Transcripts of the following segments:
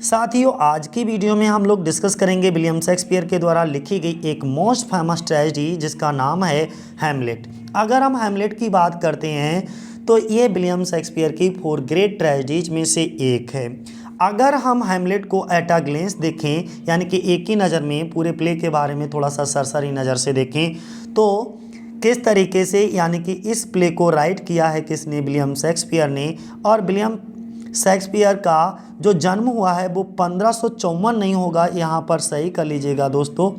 साथियों, आज की वीडियो में हम लोग डिस्कस करेंगे विलियम शेक्सपियर के द्वारा लिखी गई एक मोस्ट फेमस ट्रेजेडी जिसका नाम है हैमलेट। अगर हम हैमलेट की बात करते हैं तो ये विलियम शेक्सपियर की 4 ग्रेट ट्रेजेडीज में से एक है। अगर हम हैमलेट को एट अ ग्लेंस देखें, यानी कि एक ही नज़र में पूरे प्ले के बारे में थोड़ा सा सरसरी नज़र से देखें, तो किस तरीके से यानी कि इस प्ले को राइट किया है किसने, विलियम शेक्सपियर ने। और विलियम शेक्सपियर का जो जन्म हुआ है वो 1554 नहीं होगा, यहाँ पर सही कर लीजिएगा दोस्तों,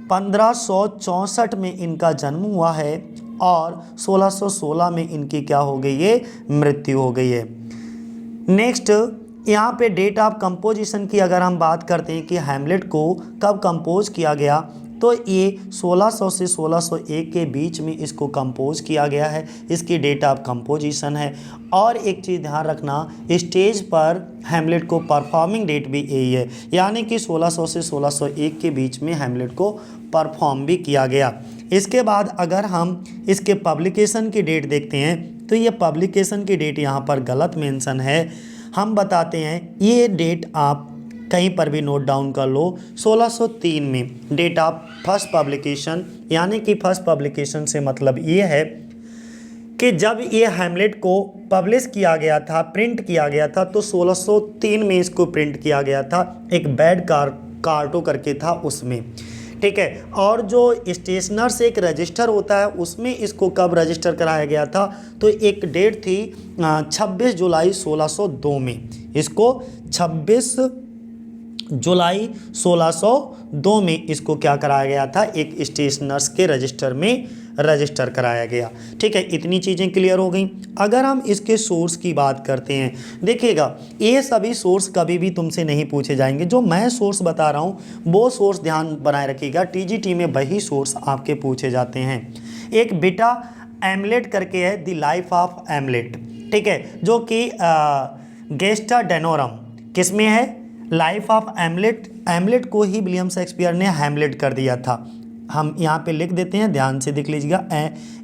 1564 में इनका जन्म हुआ है और 1616 में इनकी क्या हो गई है, मृत्यु हो गई है। नेक्स्ट यहाँ पे डेट ऑफ कंपोजिशन की अगर हम बात करते हैं कि हैमलेट को कब कंपोज किया गया, तो ये 1600 से 1601 के बीच में इसको कंपोज किया गया है। इसकी डेट ऑफ कंपोजिशन है। और एक चीज़ ध्यान रखना, स्टेज पर हैमलेट को परफॉर्मिंग डेट भी यही है, यानी कि 1600 से 1601 के बीच में हैमलेट को परफॉर्म भी किया गया। इसके बाद अगर हम इसके पब्लिकेशन की डेट देखते हैं तो ये पब्लिकेशन की डेट यहाँ पर गलत मेंशन है। हम बताते हैं, ये डेट आप कहीं पर भी नोट डाउन कर लो। 1603 में डेट ऑफ फर्स्ट पब्लिकेशन, यानी कि फर्स्ट पब्लिकेशन से मतलब ये है कि जब ये हैमलेट को पब्लिश किया गया था, प्रिंट किया गया था, तो 1603 में इसको प्रिंट किया गया था। एक बैड कार्टो करके था उसमें, ठीक है। और जो स्टेशनर से एक रजिस्टर होता है उसमें इसको कब रजिस्टर कराया गया था, तो एक डेट थी 26 जुलाई 1602 में। इसको 26 जुलाई 1602 में इसको क्या कराया गया था, एक स्टेशनर्स के रजिस्टर में रजिस्टर कराया गया, ठीक है। इतनी चीज़ें क्लियर हो गई। अगर हम इसके सोर्स की बात करते हैं, देखिएगा ये सभी सोर्स कभी भी तुमसे नहीं पूछे जाएंगे। जो मैं सोर्स बता रहा हूँ वो सोर्स ध्यान बनाए रखिएगा, टीजीटी में वही सोर्स आपके पूछे जाते हैं। एक बीटा एमलेट करके है, द लाइफ ऑफ एमलेट, ठीक है, जो कि गेस्टा डेनोरम किस में है, लाइफ ऑफ एमलेट। एमलेट को ही विलियम शेक्सपियर ने हैमलेट कर दिया था। हम यहाँ पे लिख देते हैं, ध्यान से देख लीजिएगा,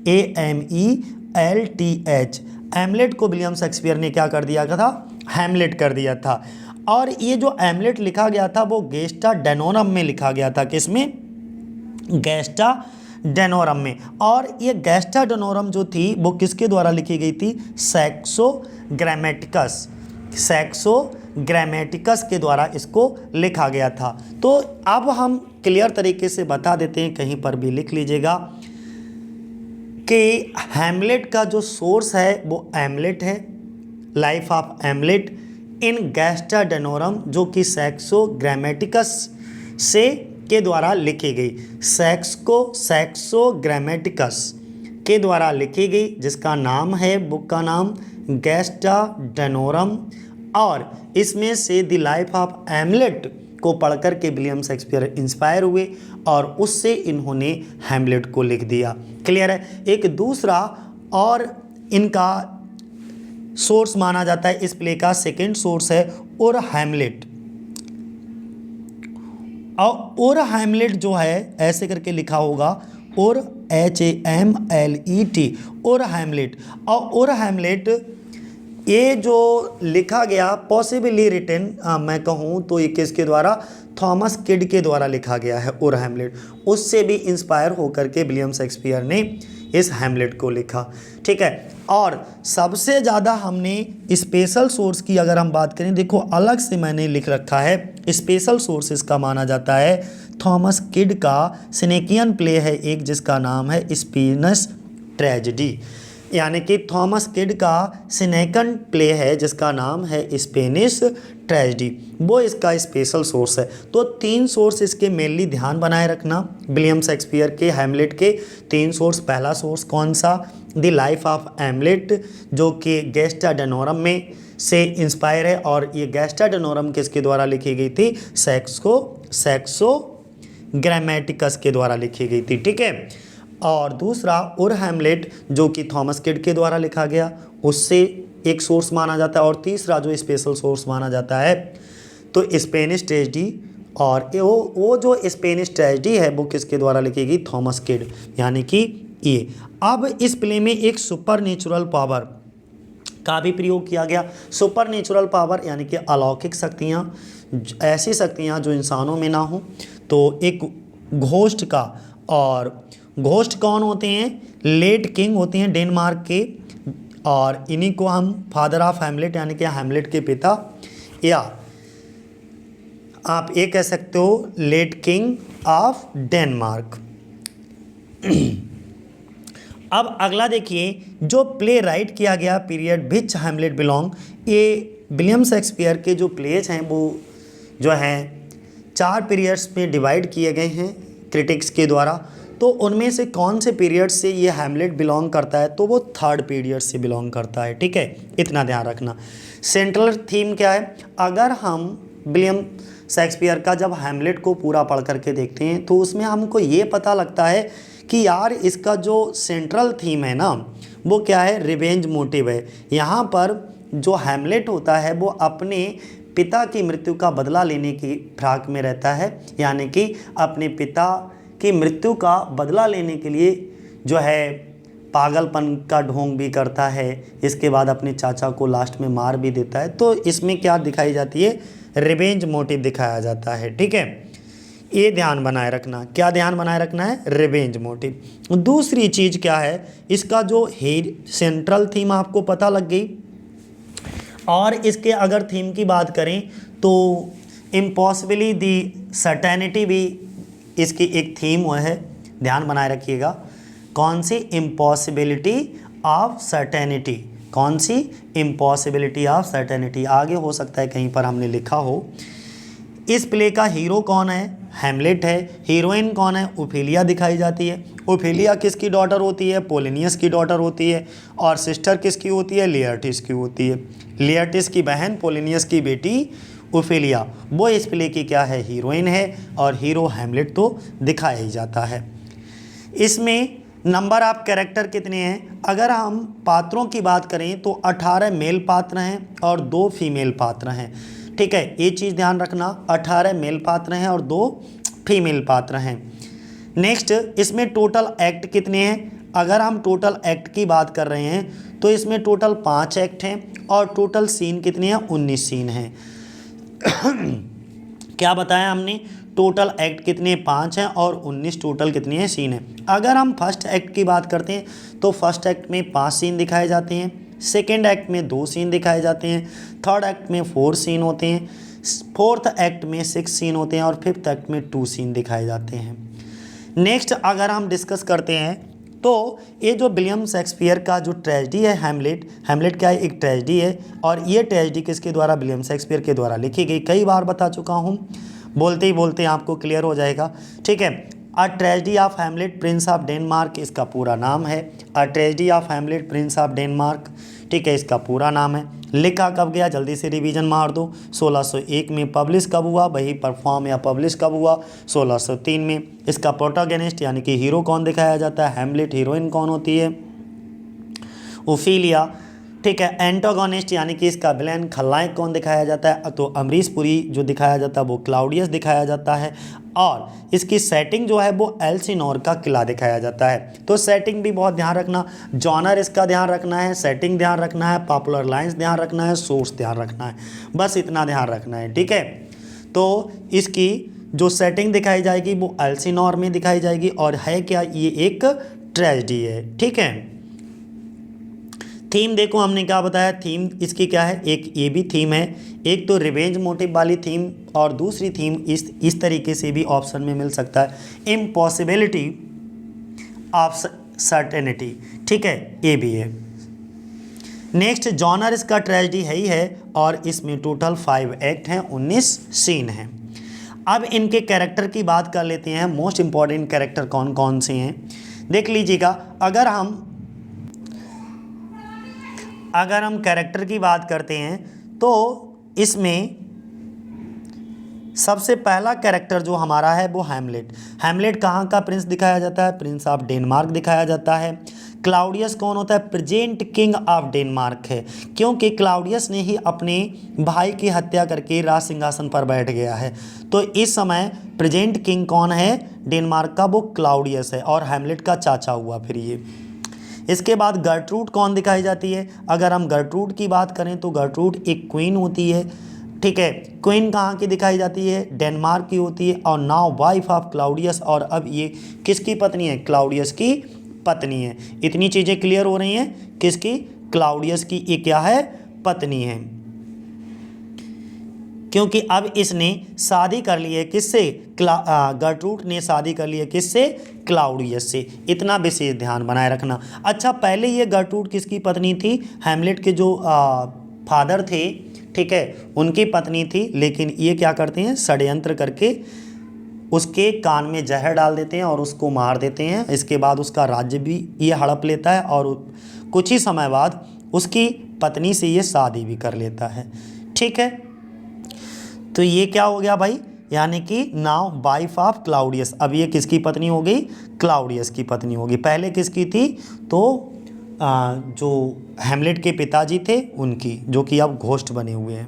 AMELTH। एमलेट को विलियम शेक्सपियर ने क्या कर दिया था, हैमलेट कर दिया था। और ये जो एमलेट लिखा गया था वो गेस्टा डेनोरम में लिखा गया था। किसमें, गेस्टा डेनोरम में। और ये गेस्टा डेनोरम जो थी वो किसके द्वारा लिखी गई थी, सैक्सो ग्रामेटिकस के द्वारा इसको लिखा गया था। तो अब हम क्लियर तरीके से बता देते हैं, कहीं पर भी लिख लीजिएगा कि हैमलेट का जो सोर्स है वो एमलेट है, लाइफ ऑफ एमलेट इन गेस्टा डेनोरम, जो कि सैक्सो ग्रामेटिकस से के द्वारा लिखी गई, सैक्सो ग्रामेटिकस के द्वारा लिखी गई, जिसका नाम है, बुक का नाम गेस्टा डेनोरम। और इसमें से द लाइफ ऑफ एमलेट को पढ़कर के विलियम शेक्सपियर इंस्पायर हुए और उससे इन्होंने हैमलेट को लिख दिया। क्लियर है। एक दूसरा और इनका सोर्स माना जाता है इस प्ले का, सेकंड सोर्स है और हैमलेट। और हैमलेट जो है ऐसे करके लिखा होगा, और HAMLET, और हैमलेट। और हैमलेट ये जो लिखा गया पॉसिबली रिटन, मैं कहूँ तो ये किसके द्वारा, थॉमस किड के द्वारा लिखा गया है। और हैमलेट उससे भी इंस्पायर होकर के विलियम शेक्सपियर ने इस हैमलेट को लिखा, ठीक है। और सबसे ज़्यादा हमने स्पेशल सोर्स की अगर हम बात करें, देखो अलग से मैंने लिख रखा है, स्पेशल सोर्स इसका माना जाता है थॉमस किड का सिनेकियन प्ले है एक, जिसका नाम है स्पेनिश ट्रेजेडी, यानी कि थॉमस किड का सिनेकन प्ले है जिसका नाम है स्पेनिश ट्रेजेडी, वो इसका स्पेशल सोर्स है। तो 3 सोर्स इसके मेनली ध्यान बनाए रखना, विलियम शेक्सपियर के हैमलेट के 3 सोर्स। पहला सोर्स कौन सा, द लाइफ ऑफ एमलेट, जो कि गेस्टा डेनोरम में से इंस्पायर है, और ये गेस्टा डेनोरम किसके द्वारा लिखी गई थी, सैक्सो ग्रामेटिकस के द्वारा लिखी गई थी, ठीक है। और दूसरा और हैमलेट जो कि थॉमस किड के द्वारा लिखा गया, उससे एक सोर्स माना जाता है। और तीसरा जो स्पेशल सोर्स माना जाता है तो स्पेनिश ट्रेजेडी, और वो जो स्पेनिश ट्रेजेडी है वो किसके द्वारा लिखी गई, थॉमस किड, यानी कि ये। अब इस प्ले में एक सुपर नेचुरल पावर का भी प्रयोग किया गया। सुपर नेचुरल पावर यानी कि अलौकिक शक्तियाँ, ऐसी शक्तियाँ जो इंसानों में ना हो। तो एक घोस्ट का, और घोस्ट कौन होते हैं? लेट किंग होते हैं डेनमार्क के, और इन्हीं को हम फादर ऑफ हैमलेट यानी कि हैमलेट के पिता, या आप ये कह सकते हो लेट किंग ऑफ डेनमार्क। अब अगला देखिए, जो प्ले राइट किया गया पीरियड विच हैमलेट बिलोंग, ये विलियम शेक्सपियर के जो प्लेज हैं वो जो हैं 4 पीरियड्स में डिवाइड किए गए हैं क्रिटिक्स के द्वारा। तो उनमें से कौन से पीरियड से ये हैमलेट बिलोंग करता है? तो वो 3rd पीरियड से बिलोंग करता है। ठीक है, इतना ध्यान रखना। सेंट्रल थीम क्या है? अगर हम विलियम शेक्सपियर का जब हैमलेट को पूरा पढ़ करके देखते हैं तो उसमें हमको ये पता लगता है कि यार इसका जो सेंट्रल थीम है ना वो क्या है? रिवेंज मोटिव है। यहाँ पर जो हैमलेट होता है वो अपने पिता की मृत्यु का बदला लेने की फिराक में रहता है, यानी कि अपने पिता की मृत्यु का बदला लेने के लिए जो है पागलपन का ढोंग भी करता है। इसके बाद अपने चाचा को लास्ट में मार भी देता है। तो इसमें क्या दिखाई जाती है? रिवेंज मोटिव दिखाया जाता है। ठीक है, ये ध्यान बनाए रखना। क्या ध्यान बनाए रखना है? Revenge motive. दूसरी चीज़ क्या है? इसका जो सेंट्रल थीम आपको पता लग गई, और इसके अगर थीम की बात करें तो इम्पॉसिबली दी सर्टेनिटी भी इसकी एक थीम वो है, ध्यान बनाए रखिएगा। कौन सी? Impossibility of certainty. कौन सी? Impossibility of certainty. आगे हो सकता है कहीं पर हमने लिखा हो। इस प्ले का हीरो कौन है? हैमलेट है। हीरोइन कौन है? ओफेलिया दिखाई जाती है। ओफेलिया किसकी डॉटर होती है? पोलिनियस की डॉटर होती है। और सिस्टर किसकी होती है? लेयर्टिस की होती है। लेयर्टिस की बहन, पोलिनियस की बेटी ओफेलिया, वो इस प्ले की क्या है? हीरोइन है। और हीरो हैमलेट तो दिखाया ही जाता है। इसमें नंबर ऑफ कैरेक्टर कितने हैं? अगर हम पात्रों की बात करें तो 18 मेल पात्र हैं और 2 फीमेल पात्र हैं। ठीक है, ये चीज़ ध्यान रखना, 18 मेल पात्र हैं और 2 फीमेल पात्र हैं। नेक्स्ट, इसमें टोटल एक्ट कितने हैं? अगर हम टोटल एक्ट की बात कर रहे हैं तो इसमें टोटल 5 एक्ट हैं और टोटल सीन कितने हैं? 19 सीन हैं। क्या बताया हमने? टोटल एक्ट कितने? 5 हैं और 19 टोटल कितने हैं? सीन हैं। अगर हम फर्स्ट एक्ट की बात करते हैं तो फर्स्ट एक्ट में 5 सीन दिखाए जाते हैं, सेकेंड एक्ट में 2 सीन दिखाए जाते हैं, थर्ड एक्ट में 4 सीन होते हैं, फोर्थ एक्ट में 6 सीन होते हैं और फिफ्थ एक्ट में 2 सीन दिखाए जाते हैं। नेक्स्ट अगर हम डिस्कस करते हैं तो ये जो विलियम शेक्सपियर का जो ट्रेजेडी है हैमलेट, हैमलेट क्या है? एक ट्रेजेडी है। और ये ट्रेजेडी किसके द्वारा? विलियम शेक्सपियर के द्वारा लिखी गई। कई बार बता चुका हूँ, बोलते ही बोलते आपको क्लियर हो जाएगा। ठीक है, अ tragedy of Hamlet Prince of Denmark इसका पूरा नाम है। अ tragedy of Hamlet Prince of Denmark, ठीक है, इसका पूरा नाम है। लिखा कब गया? जल्दी से रिवीजन मार दो। 1601 में पब्लिश कब हुआ? वही परफॉर्म या पब्लिश कब हुआ? 1603 में। इसका प्रोटोगनिस्ट यानी कि हीरो कौन दिखाया जाता है? हैमलेट। हीरोइन कौन होती है? ओफेलिया। ठीक है, एंटागोनिस्ट यानी कि इसका विलेन खलनायक कौन दिखाया जाता है? तो अमरीश पुरी जो दिखाया जाता है वो क्लाउडियस दिखाया जाता है। और इसकी सेटिंग जो है वो एल्सिनोर का किला दिखाया जाता है। तो सेटिंग भी बहुत ध्यान रखना, जॉनर इसका ध्यान रखना है, सेटिंग ध्यान रखना है, पॉपुलर लाइन्स ध्यान रखना है, सोर्स ध्यान रखना है, बस इतना ध्यान रखना है। ठीक है, तो इसकी जो सेटिंग दिखाई जाएगी वो एल्सिनोर में दिखाई जाएगी। और है क्या? ये एक ट्रेजेडी है। ठीक है, थीम देखो हमने क्या बताया, थीम इसकी क्या है? एक ये भी थीम है, एक तो रिवेंज मोटिव वाली थीम, और दूसरी थीम इस तरीके से भी ऑप्शन में मिल सकता है, इम्पॉसिबिलिटी ऑफ सर्टेनिटी। ठीक है, ये भी है। नेक्स्ट, जॉनर इसका ट्रेजेडी है ही है और इसमें टोटल 5 एक्ट हैं, 19 सीन हैं। अब इनके कैरेक्टर की बात कर लेते हैं। मोस्ट इंपॉर्टेंट कैरेक्टर कौन कौन से हैं देख लीजिएगा। अगर हम कैरेक्टर की बात करते हैं तो इसमें सबसे पहला कैरेक्टर जो हमारा है वो हैमलेट। हैमलेट कहाँ का प्रिंस दिखाया जाता है? प्रिंस ऑफ डेनमार्क दिखाया जाता है। क्लाउडियस कौन होता है? प्रेजेंट किंग ऑफ डेनमार्क है, क्योंकि क्लाउडियस ने ही अपने भाई की हत्या करके राज सिंहासन पर बैठ गया है। तो इस समय प्रेजेंट किंग कौन है डेनमार्क का? वो क्लाउडियस है और हैमलेट का चाचा हुआ फिर ये। इसके बाद गर्ट्रूड कौन दिखाई जाती है? अगर हम गर्ट्रूड की बात करें तो गर्ट्रूड एक क्वीन होती है, ठीक है। क्वीन कहाँ की दिखाई जाती है? डेनमार्क की होती है। और नाउ वाइफ ऑफ क्लाउडियस, और अब ये किसकी पत्नी है? क्लाउडियस की पत्नी है। इतनी चीज़ें क्लियर हो रही हैं, किसकी? क्लाउडियस की ये क्या है? पत्नी है। क्योंकि अब इसने शादी कर ली है किससे? गर्ट्रूड ने शादी कर ली है किससे? क्लाउडियस से। इतना विशेष ध्यान बनाए रखना। अच्छा, पहले ये गर्ट्रूड किसकी पत्नी थी? हैमलेट के जो फादर थे, ठीक है, उनकी पत्नी थी। लेकिन ये क्या करते हैं? षड्यंत्र करके उसके कान में जहर डाल देते हैं और उसको मार देते हैं। इसके बाद उसका राज्य भी ये हड़प लेता है और कुछ ही समय बाद उसकी पत्नी से ये शादी भी कर लेता है, ठीक है। तो ये क्या हो गया भाई? यानी कि नाउ वाइफ ऑफ क्लाउडियस। अब ये किसकी पत्नी हो गई? क्लाउडियस की पत्नी होगी। पहले किसकी थी? तो जो हैमलेट के पिताजी थे उनकी, जो कि अब घोस्ट बने हुए हैं।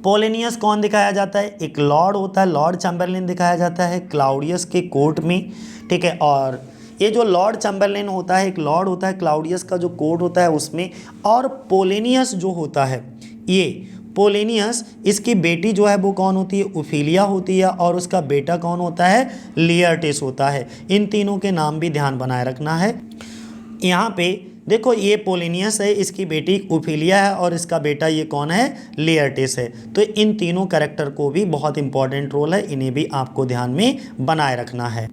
पोलेनियस कौन दिखाया जाता है? एक लॉर्ड होता है, लॉर्ड चैम्बरलेन दिखाया जाता है क्लाउडियस के कोर्ट में, ठीक है। और ये जो लॉर्ड चैम्बरलेन होता है, एक लॉर्ड होता है, क्लाउडियस का जो कोर्ट होता है उसमें। और पोलेनियस जो होता है, ये पोलेनियस, इसकी बेटी जो है वो कौन होती है? ओफिलिया होती है। और उसका बेटा कौन होता है? लियरटिस होता है। इन तीनों के नाम भी ध्यान बनाए रखना है। यहाँ पे देखो, ये पोलेनियस है, इसकी बेटी ओफिलिया है, और इसका बेटा ये कौन है? लियरटिस है। तो इन तीनों कैरेक्टर को भी बहुत इंपॉर्टेंट रोल है, इन्हें भी आपको ध्यान में बनाए रखना है।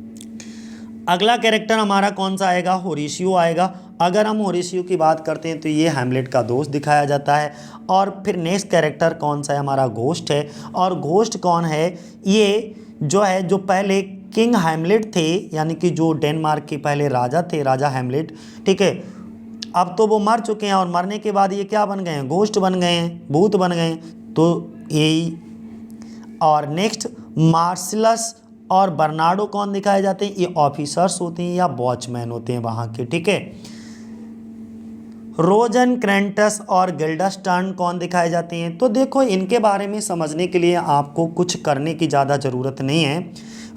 अगला कैरेक्टर हमारा कौन सा आएगा? होरेशियो आएगा। अगर हम होरेशियो की बात करते हैं तो ये हैमलेट का दोस्त दिखाया जाता है। और फिर नेक्स्ट कैरेक्टर कौन सा है? हमारा घोस्ट है। और घोस्ट कौन है? ये जो है, जो पहले किंग हैमलेट थे, यानी कि जो डेनमार्क के पहले राजा थे, राजा हैमलेट, ठीक है। अब तो वो मर चुके हैं और मरने के बाद ये क्या बन गए हैं? घोस्ट बन गए हैं, भूत बन गए हैं। तो यही। और नेक्स्ट मार्सिलस और बर्नार्डो कौन दिखाए जाते हैं? ये ऑफिसर्स होते हैं या वॉचमैन होते हैं वहाँ के, ठीक है। रोजेनक्रेंटस और गिल्डस्टर्न कौन दिखाए जाते हैं? तो देखो, इनके बारे में समझने के लिए आपको कुछ करने की ज़्यादा ज़रूरत नहीं है।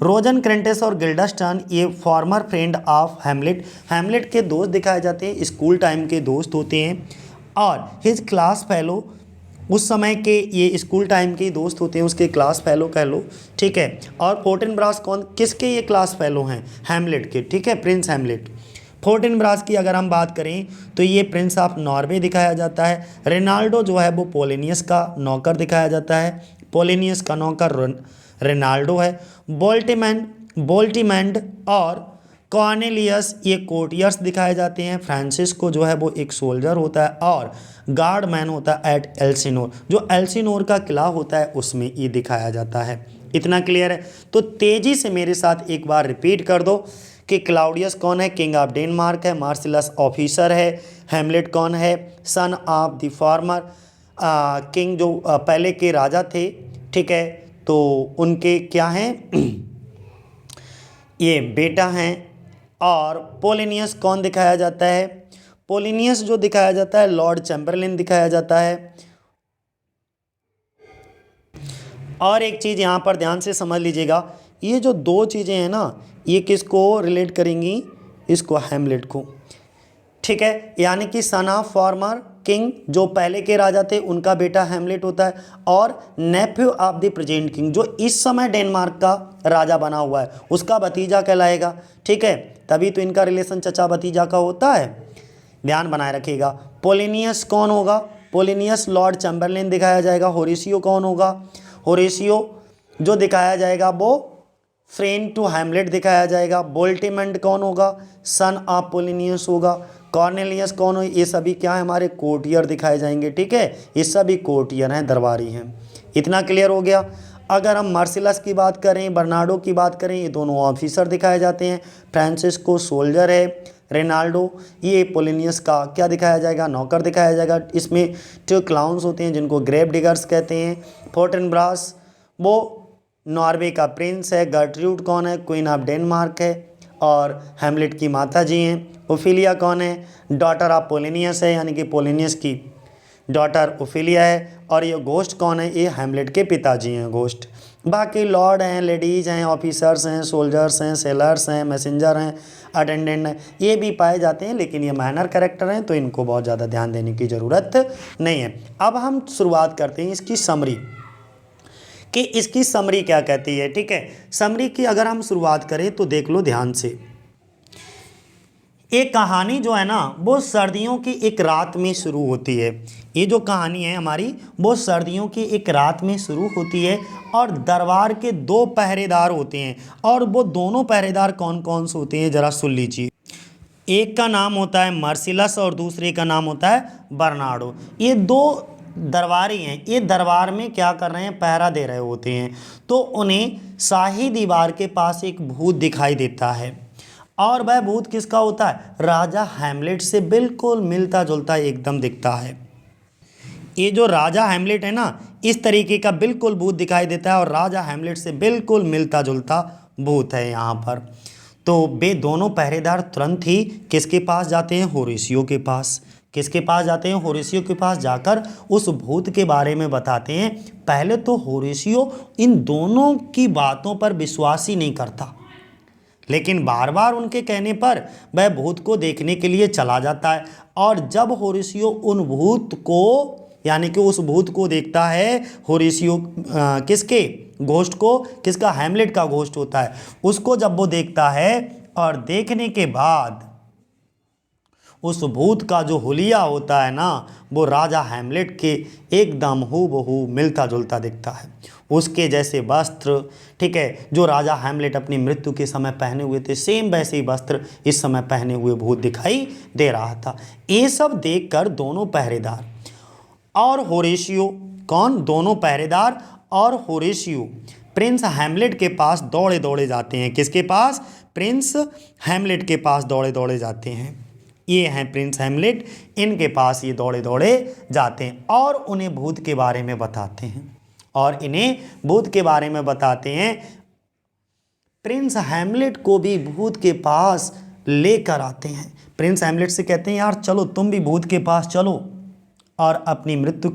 रोजेनक्रेंटस और गिल्डस्टर्न ये farmer friend of Hamlet, Hamlet के दोस्त दिखाए जाते हैं, स्कूल टाइम के दोस्त होते हैं। और हिज क्लास फेलो, उस समय के ये स्कूल टाइम के दोस्त होते हैं, उसके क्लास फेलो कह लो, ठीक है। और फोर्टिनब्रास कौन, किसके ये क्लास फेलो हैं? हैमलेट के, ठीक है, प्रिंस हैमलेट। फोर्टिनब्रास की अगर हम बात करें तो ये प्रिंस ऑफ नॉर्वे दिखाया जाता है। रेनाल्डो जो है वो पोलेनियस का नौकर दिखाया जाता है, पोलेनियस का नौकर रेनाल्डो है। बोल्टिमैंड और कॉर्नेलियस ये कोर्टियर्स दिखाए जाते हैं। फ्रांसिस्को जो है वो एक सोल्जर होता है और गार्डमैन होता है एट एल्सिनोर, जो एल्सिनोर का किला होता है उसमें ये दिखाया जाता है। इतना क्लियर है? तो तेज़ी से मेरे साथ एक बार रिपीट कर दो कि क्लाउडियस कौन है? किंग ऑफ डेनमार्क है। मार्सिलस ऑफिसर है। हैमलेट कौन है? Son of the former king, जो पहले के राजा थे, ठीक है। तो उनके क्या हैं? ये बेटा हैं। और पोलेनियस कौन दिखाया जाता है? पोलेनियस जो दिखाया जाता है लॉर्ड चैम्बरलेन दिखाया जाता है। और एक चीज़ यहाँ पर ध्यान से समझ लीजिएगा, ये जो दो चीज़ें हैं ना, ये किसको रिलेट करेंगी? इसको हैमलेट को, ठीक है। यानी कि सन ऑफ फॉर्मर किंग, जो पहले के राजा थे, उनका बेटा हैमलेट होता है। और Neiphiu of the present king, जो इस समय डेनमार्क का राजा बना हुआ है, उसका भतीजा कहलाएगा, ठीक है। तभी तो इनका रिलेशन चचा भतीजा का होता है, ध्यान बनाए रखिएगा। पोलेनियस कौन होगा? पोलेनियस लॉर्ड चैम्बरलेन दिखाया जाएगा। होरेशियो कौन होगा? होरेशियो जो दिखाया जाएगा वो फ्रेंड टू हैमलेट दिखाया जाएगा। बोल्टिमैंड कौन होगा? सन ऑफ पोलेनियस होगा। कॉर्नेलियस कौन हो? ये सभी क्या है? हमारे कोर्टियर दिखाए जाएंगे, ठीक है। ये सभी कोर्टियर हैं, दरबारी हैं। इतना क्लियर हो गया? अगर हम मार्सिलस की बात करें, बर्नार्डो की बात करें, ये दोनों ऑफिसर दिखाए जाते हैं। फ्रांसिस्को सोल्जर है। रेनाल्डो ये पोलेनियस का क्या दिखाया जाएगा? नौकर दिखाया जाएगा। इसमें जो क्लाउन्स होते हैं जिनको ग्रेव डिगर्स कहते हैं। फोर्टिनब्रास वो नॉर्वे का प्रिंस है। गर्ट्रूड कौन है? क्वीन ऑफ डेनमार्क है और हैमलेट की माता जी हैं। ओफिलिया कौन है? डॉटर ऑफ पोलेनियस है, यानी कि पोलेनियस की डॉटर ओफिलिया है। और ये घोस्ट कौन है? ये हैमलेट के पिताजी हैं, घोस्ट। बाकी लॉर्ड हैं, लेडीज़ हैं, ऑफिसर्स हैं, सोल्जर्स हैं, सेलर्स हैं, मैसेंजर हैं, अटेंडेंट हैं, ये भी पाए जाते हैं, लेकिन ये माइनर कैरेक्टर हैं तो इनको बहुत ज़्यादा ध्यान देने की ज़रूरत नहीं है। अब हम शुरुआत करते हैं इसकी समरी कि इसकी समरी क्या कहती है। ठीक है, समरी की अगर हम शुरुआत करें तो देख लो ध्यान से। एक कहानी जो है ना वो सर्दियों की एक रात में शुरू होती है। ये जो कहानी है हमारी वो सर्दियों की एक रात में शुरू होती है और दरबार के दो पहरेदार होते हैं, और वो दोनों पहरेदार कौन कौन से होते हैं ज़रा सुन लीजिए। एक का नाम होता है मर्सिलस और दूसरे का नाम होता है बर्नार्डो। ये दो दरबारी हैं, ये दरबार में क्या कर रहे हैं, पहरा दे रहे होते हैं। तो उन्हें शाही दीवार के पास एक भूत दिखाई देता है, और वह भूत किसका होता है, राजा हैमलेट से बिल्कुल मिलता जुलता एकदम दिखता है। ये जो राजा हैमलेट है ना, इस तरीके का बिल्कुल भूत दिखाई देता है और राजा हैमलेट से बिल्कुल मिलता जुलता भूत है यहाँ पर। तो वे दोनों पहरेदार तुरंत ही किसके पास जाते हैं, होरेशियो के पास। किसके पास जाते हैं, होरेशियो के पास जाकर उस भूत के बारे में बताते हैं। पहले तो होरेशियो इन दोनों की बातों पर विश्वास ही नहीं करता, लेकिन बार बार उनके कहने पर वह भूत को देखने के लिए चला जाता है। और जब होरेशियो उन भूत को, यानी कि उस भूत को देखता है, होरेशियो किसके घोस्ट को, किसका, हैमलेट का घोस्ट होता है, उसको जब वो देखता है और देखने के बाद उस भूत का जो हुलिया होता है ना वो राजा हैमलेट के एकदम हूबहू मिलता जुलता दिखता है। उसके जैसे वस्त्र, ठीक है, जो राजा हैमलेट अपनी मृत्यु के समय पहने हुए थे, सेम वैसे ही वस्त्र इस समय पहने हुए भूत दिखाई दे रहा था। ये सब देखकर दोनों पहरेदार और होरेशियो, कौन, दोनों पहरेदार और होरेशियो प्रिंस हैमलेट के पास दौड़े दौड़े जाते हैं। किसके पास, प्रिंस हैमलेट के पास दौड़े दौड़े जाते हैं। ये हैं प्रिंस हैमलेट, इनके पास ये दौड़े दौड़े जाते हैं और उन्हें भूत के बारे में बताते हैं, और इन्हें भूत के बारे में बताते हैं। प्रिंस हैमलेट को भी भूत के पास लेकर आते हैं। प्रिंस हैमलेट से कहते हैं यार चलो तुम भी भूत के पास चलो और अपनी मृत्यु,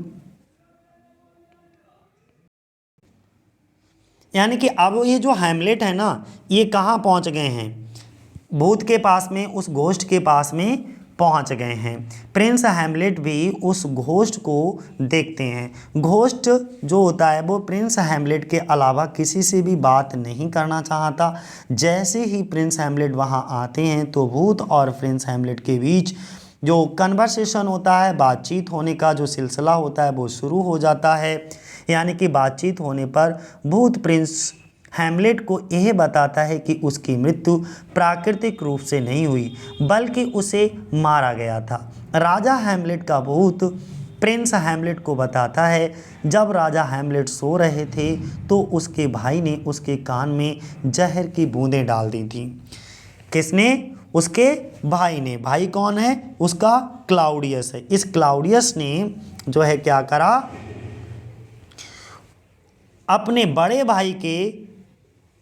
यानी कि अब ये जो हैमलेट है ना ये कहाँ पहुँच गए हैं, भूत के पास में, उस घोस्ट के पास में पहुंच गए हैं। प्रिंस हैमलेट भी उस घोस्ट को देखते हैं। घोस्ट जो होता है वो प्रिंस हैमलेट के अलावा किसी से भी बात नहीं करना चाहता। जैसे ही प्रिंस हैमलेट वहां आते हैं तो भूत और प्रिंस हैमलेट के बीच जो कन्वर्सेशन होता है, बातचीत होने का जो सिलसिला होता है वो शुरू हो जाता है। यानी कि बातचीत होने पर भूत प्रिंस हैमलेट को यह बताता है कि उसकी मृत्यु प्राकृतिक रूप से नहीं हुई बल्कि उसे मारा गया था। राजा हैमलेट का भूत प्रिंस हैमलेट को बताता है जब राजा हैमलेट सो रहे थे तो उसके भाई ने उसके कान में जहर की बूंदें डाल दी थी। किसने, उसके भाई ने। भाई कौन है, उसका क्लाउडियस है। इस क्लाउडियस ने जो है क्या करा, अपने बड़े भाई के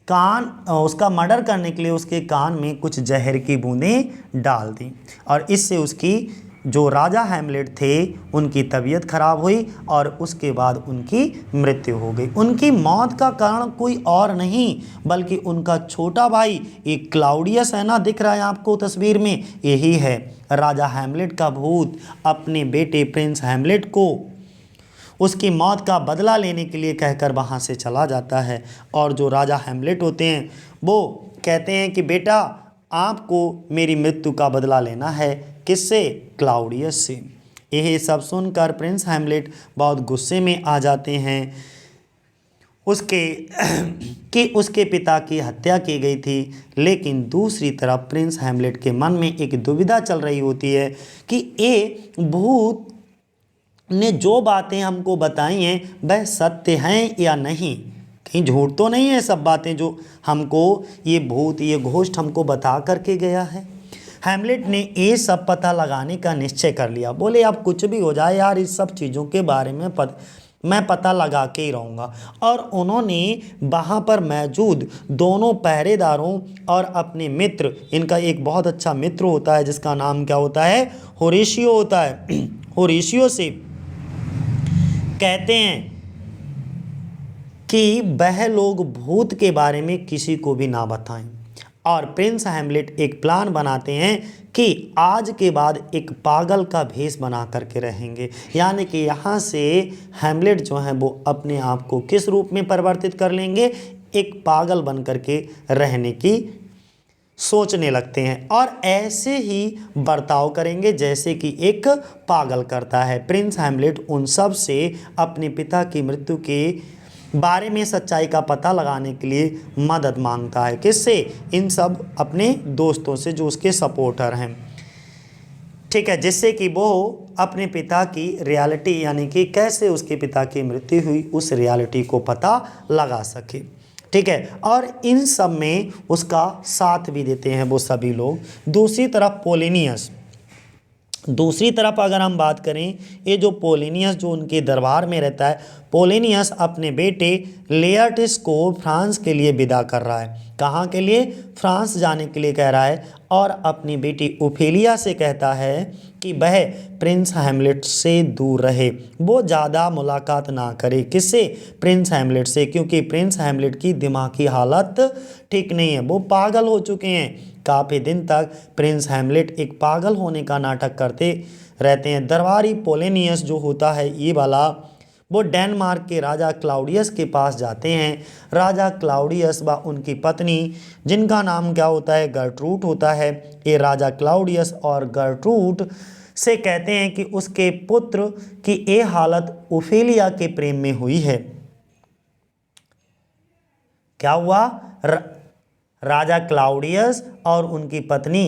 कान, उसका मर्डर करने के लिए उसके कान में कुछ जहर की बूंदें डाल दी, और इससे उसकी जो राजा हैमलेट थे उनकी तबीयत खराब हुई और उसके बाद उनकी मृत्यु हो गई। उनकी मौत का कारण कोई और नहीं बल्कि उनका छोटा भाई, एक क्लाउडियस है ना, दिख रहा है आपको तस्वीर में, यही है। राजा हैमलेट का भूत अपने बेटे प्रिंस हैमलेट को उसकी मौत का बदला लेने के लिए कहकर वहाँ से चला जाता है, और जो राजा हैमलेट होते हैं वो कहते हैं कि बेटा आपको मेरी मृत्यु का बदला लेना है। किससे, क्लाउडियस से। यह सब सुनकर प्रिंस हैमलेट बहुत गुस्से में आ जाते हैं कि उसके पिता की हत्या की गई थी। लेकिन दूसरी तरफ प्रिंस हैमलेट के मन में एक दुविधा चल रही होती है कि ये भूत ने जो बातें हमको बताई हैं वह सत्य हैं या नहीं, कहीं झूठ तो नहीं है सब बातें जो हमको ये भूत, ये घोस्ट हमको बता करके गया है। हैमलेट ने ये सब पता लगाने का निश्चय कर लिया। बोले अब कुछ भी हो जाए यार, इस सब चीज़ों के बारे में मैं पता लगा के ही रहूँगा। और उन्होंने वहाँ पर मौजूद दोनों पहरेदारों और अपने मित्र, इनका एक बहुत अच्छा मित्र होता है जिसका नाम क्या होता है, होरेशियो होता है। होरेशियो से कहते हैं कि वह लोग भूत के बारे में किसी को भी ना बताएं। और प्रिंस हैमलेट एक प्लान बनाते हैं कि आज के बाद एक पागल का भेष बना करके रहेंगे, यानी कि यहाँ से हैमलेट जो है वो अपने आप को किस रूप में परिवर्तित कर लेंगे, एक पागल बन करके रहने की सोचने लगते हैं और ऐसे ही बर्ताव करेंगे जैसे कि एक पागल करता है। प्रिंस हैमलेट उन सब से अपने पिता की मृत्यु के बारे में सच्चाई का पता लगाने के लिए मदद मांगता है। किससे? इन सब अपने दोस्तों से जो उसके सपोर्टर हैं, ठीक है, जिससे कि वो अपने पिता की रियलिटी यानी कि कैसे उसके पिता की मृत्यु हुई उस रियलिटी को पता लगा सके। ठीक है, और इन सब में उसका साथ भी देते हैं वो सभी लोग। दूसरी तरफ पोलिनियस, दूसरी तरफ अगर हम बात करें, ये जो पोलिनियस जो उनके दरबार में रहता है, पोलिनियस अपने बेटे लेआर्टिस को फ्रांस के लिए विदा कर रहा है। कहाँ के लिए? फ्रांस जाने के लिए कह रहा है और अपनी बेटी ओफेलिया से कहता है कि वह प्रिंस हैमलेट से दूर रहे, वो ज़्यादा मुलाकात ना करे। किससे? प्रिंस हैमलेट से, क्योंकि प्रिंस हैमलेट की दिमागी हालत ठीक नहीं है, वो पागल हो चुके हैं। काफ़ी दिन तक प्रिंस हैमलेट एक पागल होने का नाटक करते रहते हैं। दरबारी पोलिनियस जो होता है ये वाला, वो डेनमार्क के राजा क्लाउडियस के पास जाते हैं। राजा क्लाउडियस व उनकी पत्नी, जिनका नाम क्या होता है? गर्ट्रूड होता है। ये राजा क्लाउडियस और गर्ट्रूड से कहते हैं कि उसके पुत्र की ये हालत ओफेलिया के प्रेम में हुई है। क्या हुआ? राजा क्लाउडियस और उनकी पत्नी,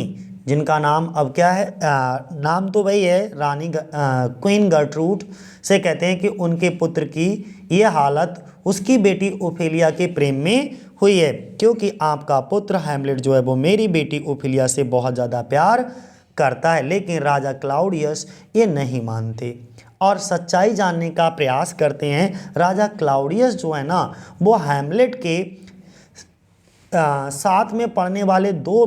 जिनका नाम अब क्या है, नाम तो वही है, रानी क्वीन गर्ट्रूड, से कहते हैं कि उनके पुत्र की ये हालत उसकी बेटी ओफेलिया के प्रेम में हुई है, क्योंकि आपका पुत्र हैमलेट जो है वो मेरी बेटी ओफेलिया से बहुत ज़्यादा प्यार करता है। लेकिन राजा क्लाउडियस ये नहीं मानते और सच्चाई जानने का प्रयास करते हैं। राजा क्लाउडियस जो है ना, वो हैमलेट के साथ में पढ़ने वाले दो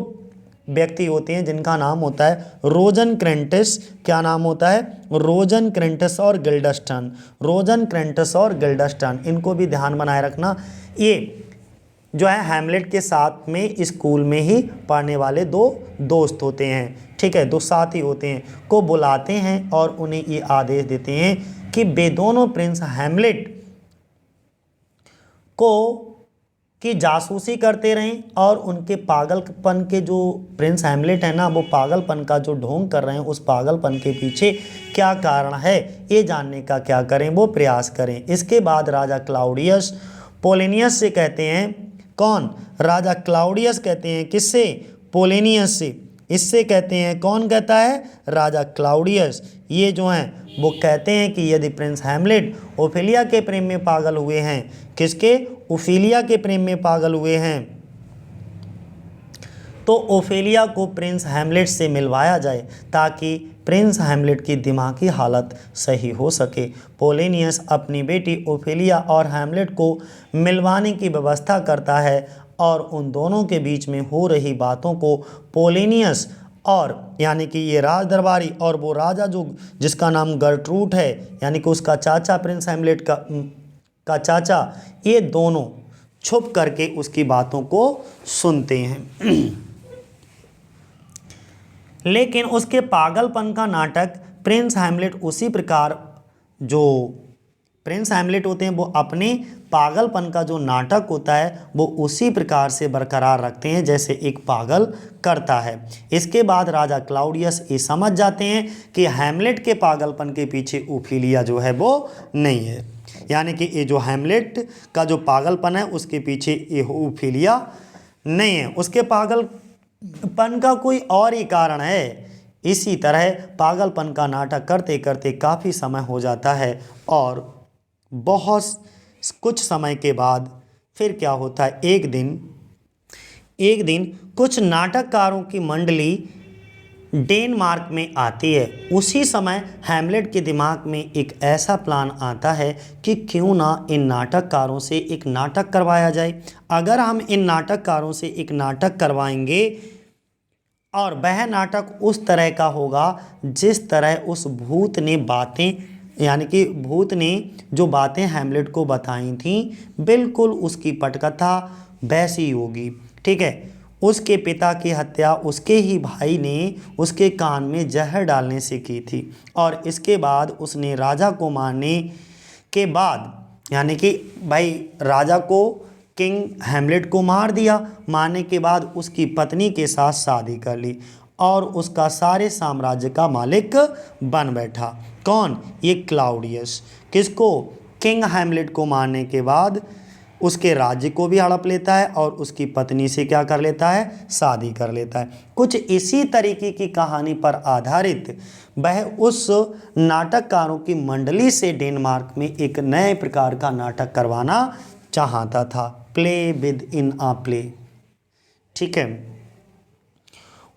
व्यक्ति होते हैं जिनका नाम होता है रोजनक्रेंटिस। क्या नाम होता है? रोजनक्रेंटिस और गिल्डस्टन। रोजनक्रेंटिस और गिल्डस्टन, इनको भी ध्यान बनाए रखना। ये जो है हैमलेट के साथ में स्कूल में ही पढ़ने वाले दो दोस्त होते हैं, ठीक है, दो साथी होते हैं, को बुलाते हैं और उन्हें ये आदेश देते हैं कि वे दोनों प्रिंस हैमलेट को की जासूसी करते रहें और उनके पागलपन के, जो प्रिंस हैमलेट है ना, वो पागलपन का जो ढोंग कर रहे हैं, उस पागलपन के पीछे क्या कारण है ये जानने का क्या करें, वो प्रयास करें। इसके बाद राजा क्लाउडियस पोलिनियस से कहते हैं, कौन? राजा क्लाउडियस कहते हैं किससे? पोलिनियस से। इससे कहते हैं, कौन कहता है? राजा क्लाउडियस। ये जो हैं वो कहते हैं कि यदि प्रिंस हैमलेट ओफेलिया के प्रेम में पागल हुए हैं, किसके? ओफेलिया के प्रेम में पागल हुए हैं, तो ओफेलिया को प्रिंस हैमलेट से मिलवाया जाए ताकि प्रिंस हैमलेट की दिमागी हालत सही हो सके। पोलिनियस अपनी बेटी ओफेलिया और हैमलेट को मिलवाने की व्यवस्था करता है और उन दोनों के बीच में हो रही बातों को पोलिनियस और यानी कि ये राज दरबारी और वो राजा जो जिसका नाम गर्ट्रूड है, यानी कि उसका चाचा प्रिंस हैमलेट का चाचा, ये दोनों छुप करके उसकी बातों को सुनते हैं। लेकिन उसके पागलपन का नाटक प्रिंस हैमलेट उसी प्रकार, जो प्रिंस हैमलेट होते हैं वो अपने पागलपन का जो नाटक होता है वो उसी प्रकार से बरकरार रखते हैं जैसे एक पागल करता है। इसके बाद राजा क्लाउडियस ये समझ जाते हैं कि हैमलेट के पागलपन के पीछे ओफेलिया जो है वो नहीं है, यानी कि ये जो हैमलेट का जो पागलपन है उसके पीछे ये ओफेलिया नहीं है, उसके पागलपन का कोई और ही कारण है। इसी तरह पागलपन का नाटक करते करते काफ़ी समय हो जाता है और बहुत कुछ समय के बाद फिर क्या होता है, एक दिन कुछ नाटककारों की मंडली डेनमार्क में आती है। उसी समय हैमलेट के दिमाग में एक ऐसा प्लान आता है कि क्यों ना इन नाटककारों से एक नाटक करवाया जाए। अगर हम इन नाटककारों से एक नाटक करवाएंगे और वह नाटक उस तरह का होगा जिस तरह उस भूत ने बातें यानी कि भूत ने जो बातें हैमलेट को बताई थीं बिल्कुल उसकी पटकथा वैसी ही होगी। ठीक है, उसके पिता की हत्या उसके ही भाई ने उसके कान में जहर डालने से की थी और इसके बाद उसने राजा को मारने के बाद, यानी कि भाई राजा को, किंग हैमलेट को मार दिया। मारने के बाद उसकी पत्नी के साथ शादी कर ली और उसका सारे साम्राज्य का मालिक बन बैठा। कौन? ये क्लाउडियस। किसको? किंग हैमलेट को मारने के बाद उसके राज्य को भी हड़प लेता है और उसकी पत्नी से क्या कर लेता है? शादी कर लेता है। कुछ इसी तरीके की कहानी पर आधारित वह उस नाटककारों की मंडली से डेनमार्क में एक नए प्रकार का नाटक करवाना चाहता था, play with in a play. ठीक है,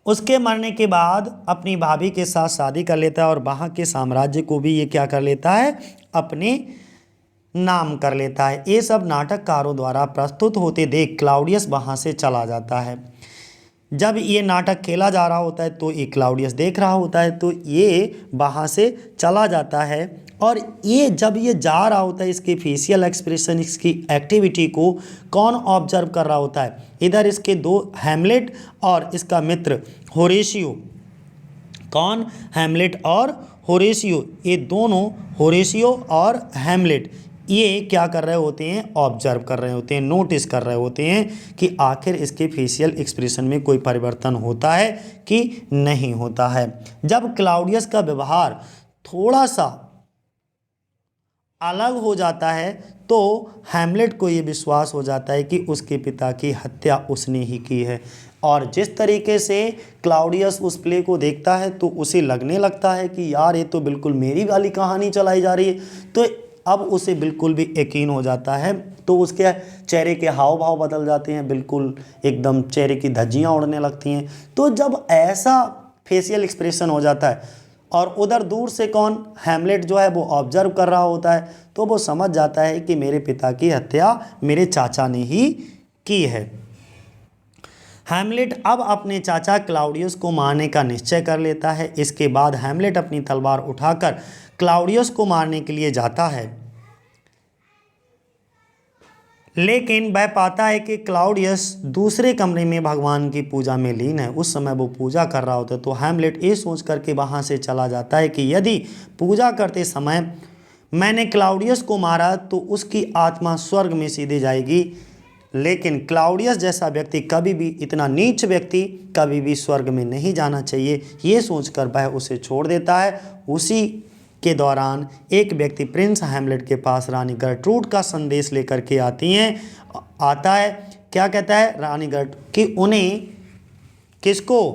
उसके मरने के बाद अपनी भाभी के साथ शादी कर लेता है और वहाँ के साम्राज्य को भी ये क्या कर लेता है? अपने नाम कर लेता है। ये सब नाटककारों द्वारा प्रस्तुत होते देख क्लाउडियस वहाँ से चला जाता है। जब ये नाटक खेला जा रहा होता है तो ये क्लाउडियस देख रहा होता है, तो ये वहाँ से चला जाता है और ये जब ये जा रहा होता है इसके फेशियल एक्सप्रेशन, इसकी एक्टिविटी को कौन ऑब्जर्व कर रहा होता है? इधर इसके दो हैमलेट और इसका मित्र होरेशियो। कौन? हैमलेट और होरेशियो। ये दोनों, होरेशियो और हैमलेट, ये क्या कर रहे होते हैं? ऑब्जर्व कर रहे होते हैं, नोटिस कर रहे होते हैं कि आखिर इसके फेशियल एक्सप्रेशन में कोई परिवर्तन होता है कि नहीं होता है। जब क्लाउडियस का व्यवहार थोड़ा सा अलग हो जाता है तो हैमलेट को ये विश्वास हो जाता है कि उसके पिता की हत्या उसने ही की है। और जिस तरीके से क्लाउडियस उस प्ले को देखता है तो उसे लगने लगता है कि यार ये तो बिल्कुल मेरी वाली कहानी चलाई जा रही है, तो अब उसे बिल्कुल भी यकीन हो जाता है। तो उसके चेहरे के हाव भाव बदल जाते हैं, बिल्कुल एकदम चेहरे की धज्जियाँ उड़ने लगती हैं। तो जब ऐसा फेशियल एक्सप्रेशन हो जाता है और उधर दूर से कौन? हैमलेट जो है वो ऑब्जर्व कर रहा होता है, तो वो समझ जाता है कि मेरे पिता की हत्या मेरे चाचा ने ही की है। हैमलेट अब अपने चाचा क्लाउडियस को मारने का निश्चय कर लेता है। इसके बाद हैमलेट अपनी तलवार उठाकर क्लाउडियस को मारने के लिए जाता है, लेकिन वह पाता है कि क्लाउडियस दूसरे कमरे में भगवान की पूजा में लीन है। उस समय वो पूजा कर रहा होता है, तो हैमलेट ये सोच करके वहाँ से चला जाता है कि यदि पूजा करते समय मैंने क्लाउडियस को मारा तो उसकी आत्मा स्वर्ग में सीधे जाएगी, लेकिन क्लाउडियस जैसा व्यक्ति कभी भी, इतना नीच व्यक्ति कभी भी स्वर्ग में नहीं जाना चाहिए। ये सोचकर वह उसे छोड़ देता है। उसी के दौरान एक व्यक्ति प्रिंस हैमलेट के पास रानी गर्ट्रूड का संदेश लेकर के आता है। क्या कहता है रानी गर्ट्रूड कि उन्हें, किसको?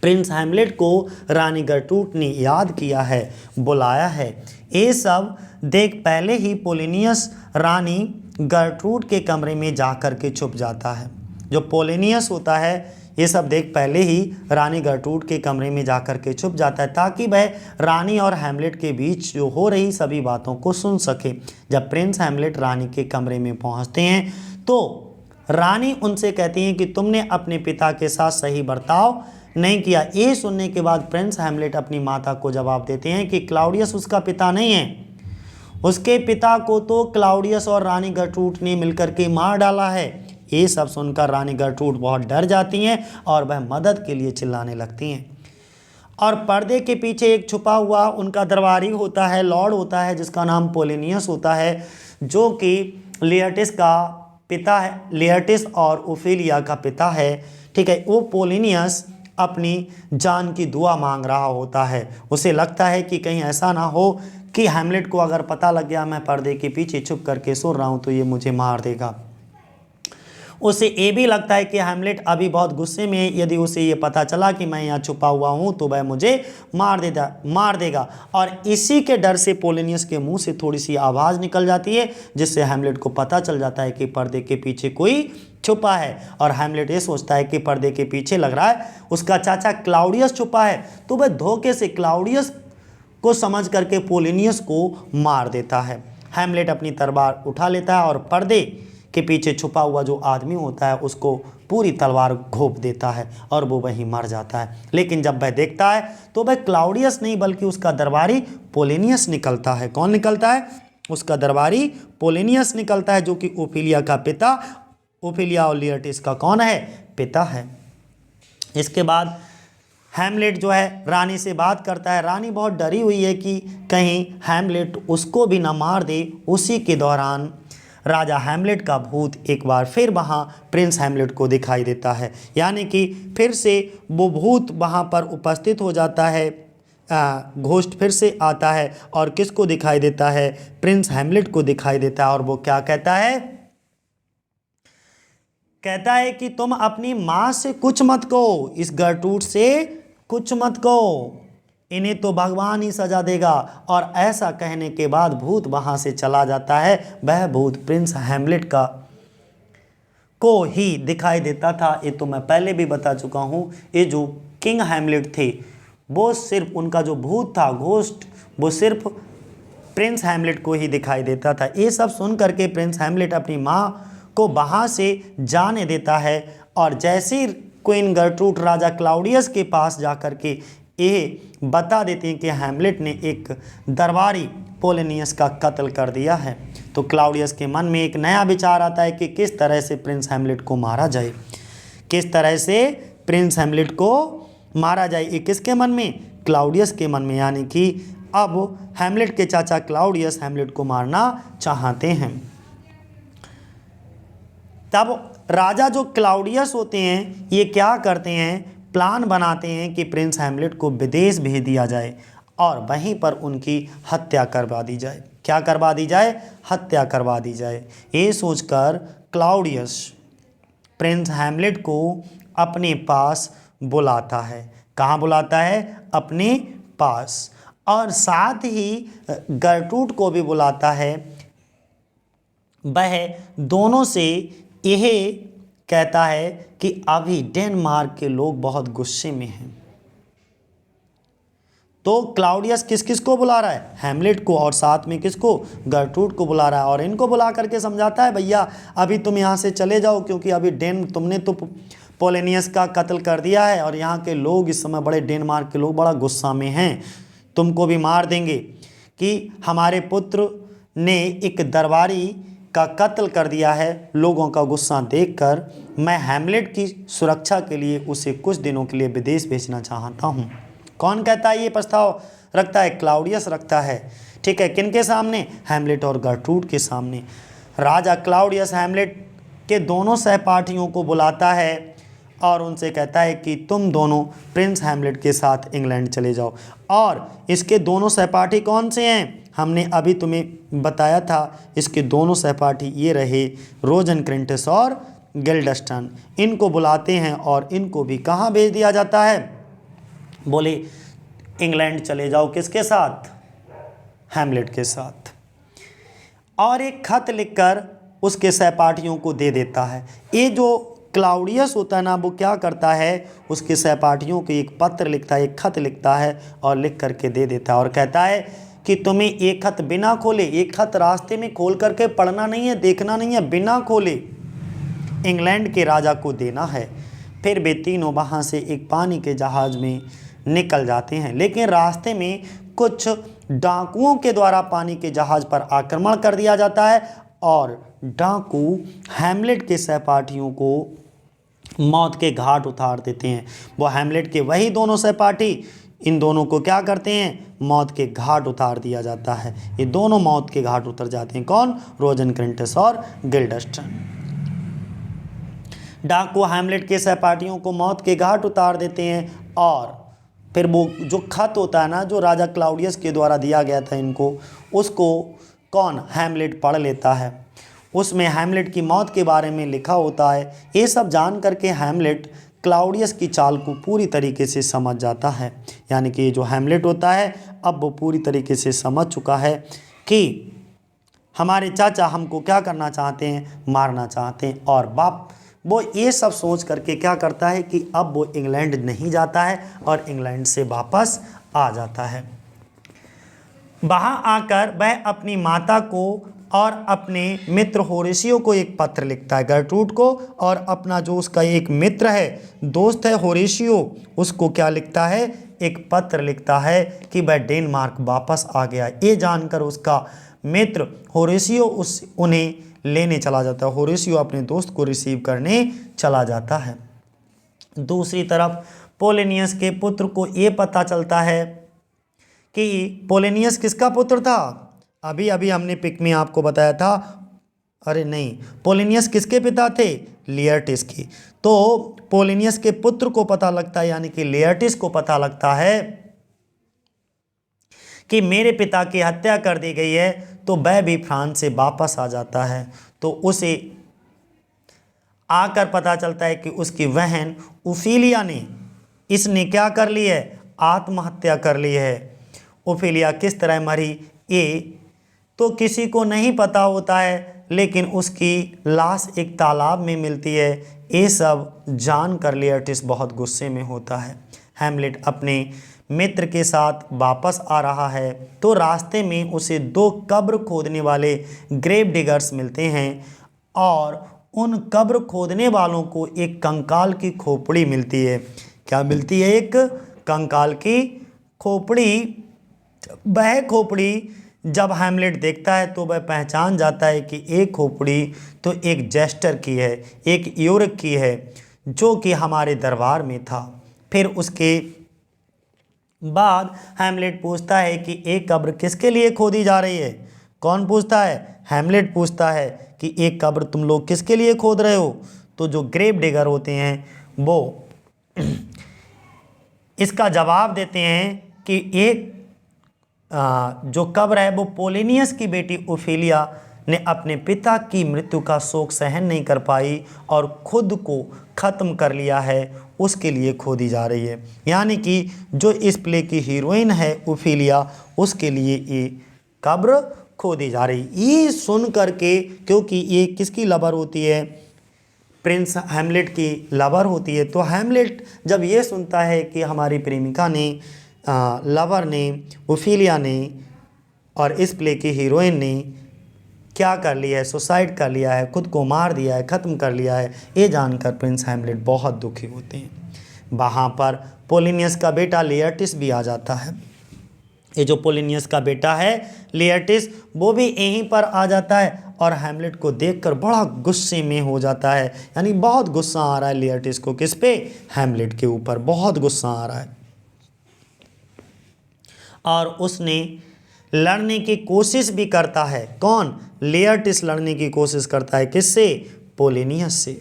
प्रिंस हैमलेट को रानी गर्ट्रूड ने याद किया है, बुलाया है। ये सब देख पहले ही पोलिनियस रानी गर्ट्रूड के कमरे में जाकर के छुप जाता है। जो पोलिनियस होता है ये सब देख पहले ही रानी गर्ट्रूड के कमरे में जाकर के छुप जाता है ताकि वह रानी और हैमलेट के बीच जो हो रही सभी बातों को सुन सके। जब प्रिंस हैमलेट रानी के कमरे में पहुंचते हैं तो रानी उनसे कहती हैं कि तुमने अपने पिता के साथ सही बर्ताव नहीं किया। ये सुनने के बाद प्रिंस हैमलेट अपनी माता को जवाब देते हैं कि क्लाउडियस उसका पिता नहीं है, उसके पिता को तो क्लाउडियस और रानी गर्ट्रूड ने मिलकर के मार डाला है। ये सब सुनकर रानी गर्ट्रूड बहुत डर जाती हैं और वह मदद के लिए चिल्लाने लगती हैं। और पर्दे के पीछे एक छुपा हुआ उनका दरबारी होता है, लॉर्ड होता है, जिसका नाम पोलिनियस होता है, जो कि लेयटिस का पिता है, लेयटिस और ओफेलिया का पिता है। ठीक है, वो पोलिनियस अपनी जान की दुआ मांग रहा होता है। उसे लगता है कि कहीं ऐसा ना हो कि हैमलेट को अगर पता लग गया मैं पर्दे के पीछे छुप करके सुन रहा हूँ तो ये मुझे मार देगा। उसे ये भी लगता है कि हैमलेट अभी बहुत गुस्से में है, यदि उसे ये पता चला कि मैं यहाँ छुपा हुआ हूँ तो वह मुझे मार देगा। और इसी के डर से पोलिनियस के मुंह से थोड़ी सी आवाज़ निकल जाती है, जिससे हैमलेट को पता चल जाता है कि पर्दे के पीछे कोई छुपा है। और हैमलेट ये सोचता है कि पर्दे के पीछे लग रहा है उसका चाचा क्लाउडियस छुपा है, तो वह धोखे से क्लाउडियस को समझ करके पोलिनियस को मार देता है। हैमलेट अपनी तलवार उठा लेता है और पर्दे के पीछे छुपा हुआ जो आदमी होता है उसको पूरी तलवार घोंप देता है और वो वहीं मर जाता है। लेकिन जब वह देखता है तो वह क्लाउडियस नहीं बल्कि उसका दरबारी पोलिनियस निकलता है। कौन निकलता है? उसका दरबारी पोलिनियस निकलता है, जो कि ओफिलिया का पिता, ओफिलिया और लियटिस का कौन है? पिता है। इसके बाद हैमलेट जो है रानी से बात करता है। रानी बहुत डरी हुई है कि कहीं हैमलेट उसको भी ना मार दे। उसी के दौरान राजा हैमलेट का भूत एक बार फिर वहाँ प्रिंस हैमलेट को दिखाई देता है, यानी कि फिर से वो भूत वहाँ पर उपस्थित हो जाता है। घोस्ट फिर से आता है और किसको दिखाई देता है? प्रिंस हैमलेट को दिखाई देता है। और वो क्या कहता है? कहता है कि तुम अपनी माँ से कुछ मत कहो, इस गर्टूड से कुछ मत कहो, इन्हें तो भगवान ही सजा देगा। और ऐसा कहने के बाद भूत वहां से चला जाता है। वह भूत प्रिंस हैमलेट का को ही दिखाई देता था। ये तो मैं पहले भी बता चुका हूँ। ये जो किंग हैमलेट थे वो सिर्फ उनका जो भूत था, घोस्ट, वो सिर्फ प्रिंस हैमलेट को ही दिखाई देता था। ये सब सुन करके प्रिंस हैमलेट अपनी माँ को वहाँ से जाने देता है। और जैसे क्वीन गर्ट्रूड राजा क्लाउडियस के पास जाकर के ये बता देते हैं कि हैमलेट ने एक दरबारी पोलिनियस का कत्ल कर दिया है, तो क्लाउडियस के मन में एक नया विचार आता है कि किस तरह से प्रिंस हैमलेट को मारा जाए, किस तरह से प्रिंस हैमलेट को मारा जाए। ये किसके मन में? क्लाउडियस के मन में, यानी कि अब हैमलेट के चाचा क्लाउडियस हैमलेट को मारना चाहते हैं। तब राजा जो क्लाउडियस होते हैं ये क्या करते हैं? प्लान बनाते हैं कि प्रिंस हैमलेट को विदेश भेज दिया जाए और वहीं पर उनकी हत्या करवा दी जाए। क्या करवा दी जाए? हत्या करवा दी जाए। ये सोचकर क्लाउडियस प्रिंस हैमलेट को अपने पास बुलाता है। कहाँ बुलाता है? अपने पास। और साथ ही गर्टरूड को भी बुलाता है। वह दोनों से यह कहता है कि अभी डेनमार्क के लोग बहुत गुस्से में हैं। तो क्लाउडियस किस किस को बुला रहा है? हैमलेट को, और साथ में किसको? गर्टरूड को बुला रहा है। और इनको बुला करके समझाता है, भैया अभी तुम यहाँ से चले जाओ, क्योंकि अभी तुमने तो पोलिनियस का कत्ल कर दिया है और यहाँ के लोग इस समय बड़े, डेनमार्क के लोग बड़ा गुस्सा में हैं, तुमको भी मार देंगे कि हमारे पुत्र ने एक दरबारी का कत्ल कर दिया है। लोगों का गुस्सा देखकर मैं हैमलेट की सुरक्षा के लिए उसे कुछ दिनों के लिए विदेश भेजना चाहता हूँ। कौन कहता है? ये प्रस्ताव रखता है क्लाउडियस रखता है। ठीक है, किनके सामने? हैमलेट और गर्टरूड के सामने। राजा क्लाउडियस हैमलेट के दोनों सहपाठियों को बुलाता है और उनसे कहता है कि तुम दोनों प्रिंस हैमलेट के साथ इंग्लैंड चले जाओ। और इसके दोनों सहपाठी कौन से हैं? हमने अभी तुम्हें बताया था, इसके दोनों सहपाठी ये रहे, रोजनक्रिंटस और गिल्डस्टन। इनको बुलाते हैं और इनको भी कहाँ भेज दिया जाता है? बोले इंग्लैंड चले जाओ। किसके साथ? हैमलेट के साथ। और एक खत लिखकर उसके सहपाठियों को दे देता है। ये जो क्लाउडियस होता है ना, वो क्या करता है? उसके सहपाठियों को एक पत्र लिखता है, एक खत लिखता है और लिख करके दे देता है और कहता है कि तुम्हें एक खत बिना खोले, एक खत रास्ते में खोल करके पढ़ना नहीं है, देखना नहीं है, बिना खोले इंग्लैंड के राजा को देना है। फिर वे तीनों वहाँ से एक पानी के जहाज़ में निकल जाते हैं। लेकिन रास्ते में कुछ डाकुओं के द्वारा पानी के जहाज़ पर आक्रमण कर दिया जाता है और डाकू हैमलेट के सहपाठियों को मौत के घाट उतार देते हैं। वो हैमलेट के वही दोनों सहपाठी, इन दोनों को क्या करते हैं? मौत के घाट उतार दिया जाता है। ये दोनों मौत के घाट उतर जाते हैं। कौन? रोजनक्रिंटस और गिल्डस्टन। डाकू हैमलेट के सहपाठियों को मौत के घाट उतार देते हैं और फिर वो जो खत होता है ना, जो राजा क्लाउडियस के द्वारा दिया गया था इनको, उसको कौन? हैमलेट पढ़ लेता है। उसमें हैमलेट की मौत के बारे में लिखा होता है। ये सब जान करके हैमलेट क्लाउडियस की चाल को पूरी तरीके से समझ जाता है। यानी कि जो हैमलेट होता है अब वो पूरी तरीके से समझ चुका है कि हमारे चाचा हमको क्या करना चाहते हैं? मारना चाहते हैं। और बाप वो ये सब सोच करके क्या करता है कि अब वो इंग्लैंड नहीं जाता है और इंग्लैंड से वापस आ जाता है। वहाँ आकर वह अपनी माता को और अपने मित्र होरेशियो को एक पत्र लिखता है, गर्ट्रूड को, और अपना जो उसका एक मित्र है, दोस्त है होरेशियो, उसको क्या लिखता है, एक पत्र लिखता है कि वह डेनमार्क वापस आ गया। ये जानकर उसका मित्र होरेशियो उन्हें लेने चला जाता है। होरेशियो अपने दोस्त को रिसीव करने चला जाता है। दूसरी तरफ पोलेनियस के पुत्र को ये पता चलता है कि पोलेनियस किसका पुत्र था, अभी अभी हमने पिक में आपको बताया था, अरे नहीं, पोलेनियस किसके पिता थे, लियर्टिस की। तो पोलेनियस के पुत्र को पता लगता है, यानी कि लियर्टिस को पता लगता है कि मेरे पिता की हत्या कर दी गई है, तो वह भी फ्रांस से वापस आ जाता है। तो उसे आकर पता चलता है कि उसकी बहन ओफिलिया ने, इसने क्या कर ली है, आत्महत्या कर ली है। ओफिलिया किस तरह मरी ये तो किसी को नहीं पता होता है, लेकिन उसकी लाश एक तालाब में मिलती है। ये सब जानकर लियर्टिस बहुत गुस्से में होता है। हैमलेट अपने मित्र के साथ वापस आ रहा है, तो रास्ते में उसे 2 कब्र खोदने वाले ग्रेव डिगर्स मिलते हैं, और उन कब्र खोदने वालों को एक कंकाल की खोपड़ी मिलती है। क्या मिलती है, एक कंकाल की खोपड़ी। वह खोपड़ी जब हैमलेट देखता है तो वह पहचान जाता है कि एक खोपड़ी तो एक जेस्टर की है, एक यूरिक की है, जो कि हमारे दरबार में था। फिर उसके बाद हैमलेट पूछता है कि एक कब्र किसके लिए खोदी जा रही है। कौन पूछता है, हैमलेट पूछता है कि एक कब्र तुम लोग किसके लिए खोद रहे हो। तो जो ग्रेव डिगर होते हैं वो इसका जवाब देते हैं कि एक जो कब्र है वो पोलेनियस की बेटी ओफिलिया ने अपने पिता की मृत्यु का शोक सहन नहीं कर पाई और खुद को ख़त्म कर लिया है, उसके लिए खोदी जा रही है। यानी कि जो इस प्ले की हीरोइन है ओफिलिया, उसके लिए ये कब्र खोदी जा रही। ये सुन करके, क्योंकि ये किसकी लवर होती है, प्रिंस हैमलेट की लवर होती है, तो हैमलेट जब ये सुनता है कि हमारी प्रेमिका ने, लवर ने, ओफिलिया ने और इस प्ले की हीरोइन ने क्या कर लिया है, सुसाइड कर लिया है, खुद को मार दिया है, ख़त्म कर लिया है, ये जानकर प्रिंस हैमलेट बहुत दुखी होते हैं। वहाँ पर पोलिनियस का बेटा लियर्टिस भी आ जाता है। ये जो पोलिनियस का बेटा है लियर्टिस, वो भी यहीं पर आ जाता है और हैमलेट को देखकर बड़ा गुस्से में हो जाता है। यानी बहुत गुस्सा आ रहा है लियर्टिस को, किस पे, हैमलेट के ऊपर बहुत गुस्सा आ रहा है। और उसने लड़ने की कोशिश भी करता है। कौन, लियर्टिस लड़ने की कोशिश करता है, किससे, पोलिनियस से।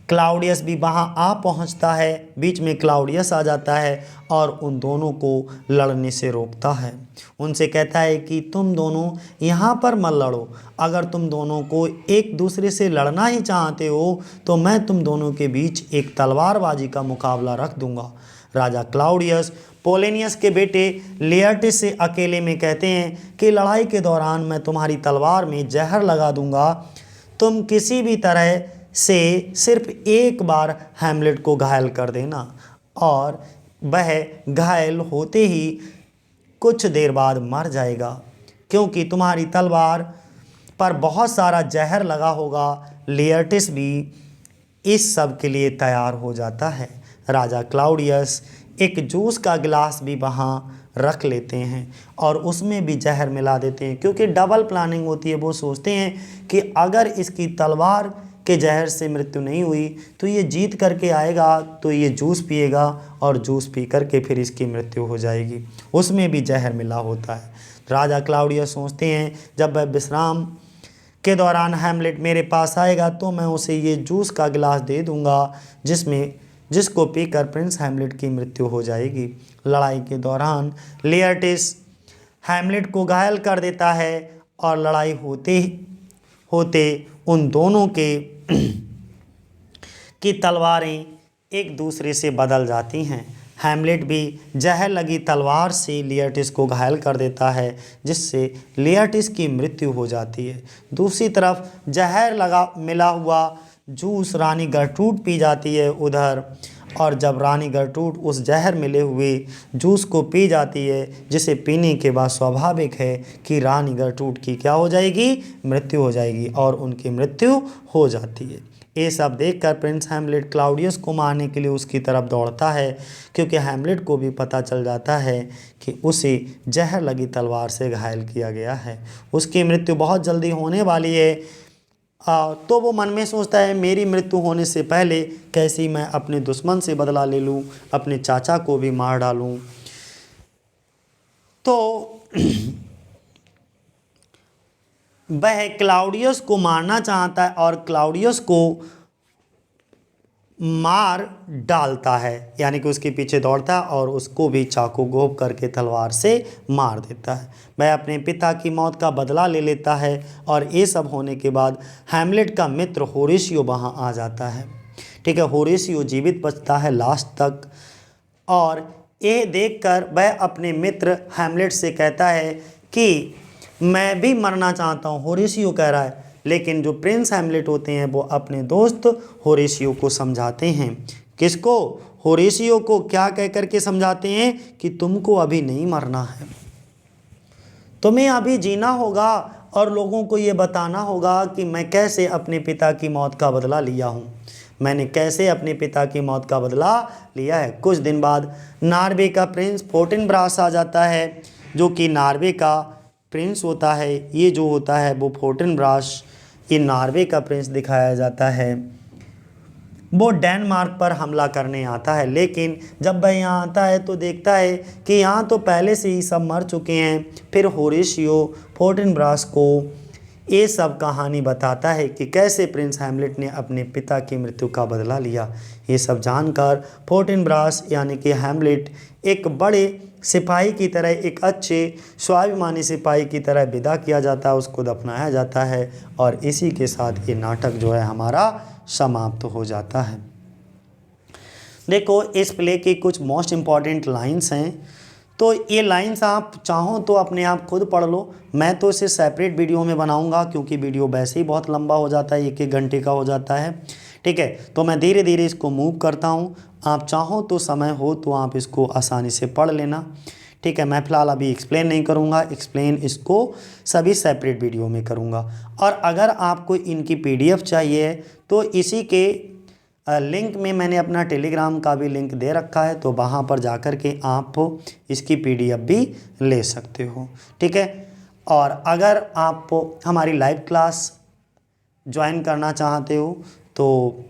क्लाउडियस भी वहाँ आ पहुँचता है, बीच में क्लाउडियस आ जाता है और उन दोनों को लड़ने से रोकता है। उनसे कहता है कि तुम दोनों यहाँ पर मत लड़ो, अगर तुम दोनों को एक दूसरे से लड़ना ही चाहते हो तो मैं तुम दोनों के बीच एक तलवारबाजी का मुकाबला रख दूंगा। राजा क्लाउडियस पोलेनियस के बेटे लियर्टिस से अकेले में कहते हैं कि लड़ाई के दौरान मैं तुम्हारी तलवार में जहर लगा दूंगा, तुम किसी भी तरह से सिर्फ एक बार हैमलेट को घायल कर देना, और वह घायल होते ही कुछ देर बाद मर जाएगा, क्योंकि तुम्हारी तलवार पर बहुत सारा जहर लगा होगा। लियर्टिस भी इस सब के लिए तैयार हो जाता है। राजा क्लाउडियस एक जूस का गिलास भी वहाँ रख लेते हैं और उसमें भी जहर मिला देते हैं, क्योंकि डबल प्लानिंग होती है। वो सोचते हैं कि अगर इसकी तलवार के जहर से मृत्यु नहीं हुई तो ये जीत करके आएगा, तो ये जूस पिएगा और जूस पी करके फिर इसकी मृत्यु हो जाएगी। उसमें भी जहर मिला होता है। राजा क्लाउडियस सोचते हैं जब वह विश्राम के दौरान हैमलेट मेरे पास आएगा तो मैं उसे ये जूस का गिलास दे दूंगा जिसको पीकर प्रिंस हैमलेट की मृत्यु हो जाएगी। लड़ाई के दौरान लियर्टिस हैमलेट को घायल कर देता है और लड़ाई होते उन दोनों की तलवारें एक दूसरे से बदल जाती हैं। हैमलेट भी जहर लगी तलवार से लियर्टिस को घायल कर देता है, जिससे लियर्टिस की मृत्यु हो जाती है। दूसरी तरफ जहर मिला हुआ जूस रानी गर्ट्रूड पी जाती है उधर, और जब रानी गर्टरूड उस जहर मिले हुए जूस को पी जाती है, जिसे पीने के बाद स्वाभाविक है कि रानी गर्टरूड की क्या हो जाएगी, मृत्यु हो जाएगी, और उनकी मृत्यु हो जाती है। ये सब देखकर प्रिंस हैमलेट क्लाउडियस को मारने के लिए उसकी तरफ दौड़ता है, क्योंकि हैमलेट को भी पता चल जाता है कि उसे जहर लगी तलवार से घायल किया गया है, उसकी मृत्यु बहुत जल्दी होने वाली है। तो वो मन में सोचता है मेरी मृत्यु होने से पहले कैसे मैं अपने दुश्मन से बदला ले लूँ, अपने चाचा को भी मार डालूँ। तो वह क्लाउडियस को मारना चाहता है और क्लाउडियस को मार डालता है, यानी कि उसके पीछे दौड़ता है और उसको भी चाकू घोंप करके तलवार से मार देता है। वह अपने पिता की मौत का बदला ले लेता है, और ये सब होने के बाद हैमलेट का मित्र होरेशियो वहाँ आ जाता है। ठीक है, होरेशियो जीवित बचता है लास्ट तक, और ये देखकर वह अपने मित्र हैमलेट से कहता है कि मैं भी मरना चाहता हूँ। होरेशियो कह रहा है, लेकिन जो प्रिंस हैमलेट होते हैं वो अपने दोस्त होरेशियो को समझाते हैं। किसको? होरेशियो को। क्या कह कर के समझाते हैं कि तुमको अभी नहीं मरना है, तुम्हें अभी जीना होगा और लोगों को ये बताना होगा कि मैं कैसे अपने पिता की मौत का बदला लिया हूँ, मैंने कैसे अपने पिता की मौत का बदला लिया है। कुछ दिन बाद नॉर्वे का प्रिंस फोर्टिनब्रास आ जाता है, जो कि नॉर्वे का प्रिंस होता है। ये जो होता है वो फोर्टिनब्रास, ये नॉर्वे का प्रिंस दिखाया जाता है। वो डेनमार्क पर हमला करने आता है, लेकिन जब वह यहाँ आता है तो देखता है कि यहाँ तो पहले से ही सब मर चुके हैं। फिर होरेशियो फोर्टिनब्रास को ये सब कहानी बताता है कि कैसे प्रिंस हैमलेट ने अपने पिता की मृत्यु का बदला लिया। ये सब जानकर फोर्टिनब्रास यानी कि हैमलेट एक बड़े सिपाही की तरह, एक अच्छे स्वाभिमानी सिपाही की तरह विदा किया जाता है, उसको दफनाया जाता है, और इसी के साथ ये नाटक जो है हमारा समाप्त हो जाता है। देखो, इस प्ले की कुछ मोस्ट इम्पॉर्टेंट लाइंस हैं, तो ये लाइंस आप चाहो तो अपने आप खुद पढ़ लो। मैं तो इसे सेपरेट वीडियो में बनाऊंगा, क्योंकि वीडियो वैसे ही बहुत लंबा हो जाता है, 1-1 घंटे का हो जाता है। ठीक है, तो मैं धीरे धीरे इसको मूव करता हूँ। आप चाहो तो समय हो तो आप इसको आसानी से पढ़ लेना। ठीक है, मैं फ़िलहाल अभी एक्सप्लेन नहीं करूँगा, एक्सप्लेन इसको सभी सेपरेट वीडियो में करूँगा। और अगर आपको इनकी PDF चाहिए तो इसी के लिंक में मैंने अपना टेलीग्राम का भी लिंक दे रखा है, तो वहाँ पर जाकर के आप इसकी PDF भी ले सकते हो। ठीक है, और अगर आप हमारी लाइव क्लास ज्वाइन करना चाहते हो तो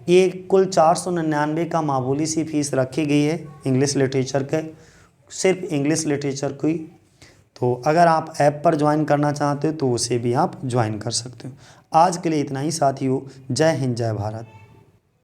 ये कुल 499 का मामूली सी फीस रखी गई है इंग्लिश लिटरेचर के, सिर्फ इंग्लिश लिटरेचर की। तो अगर आप ऐप पर ज्वाइन करना चाहते हो तो उसे भी आप ज्वाइन कर सकते हो। आज के लिए इतना ही साथियों। जय हिंद, जय भारत।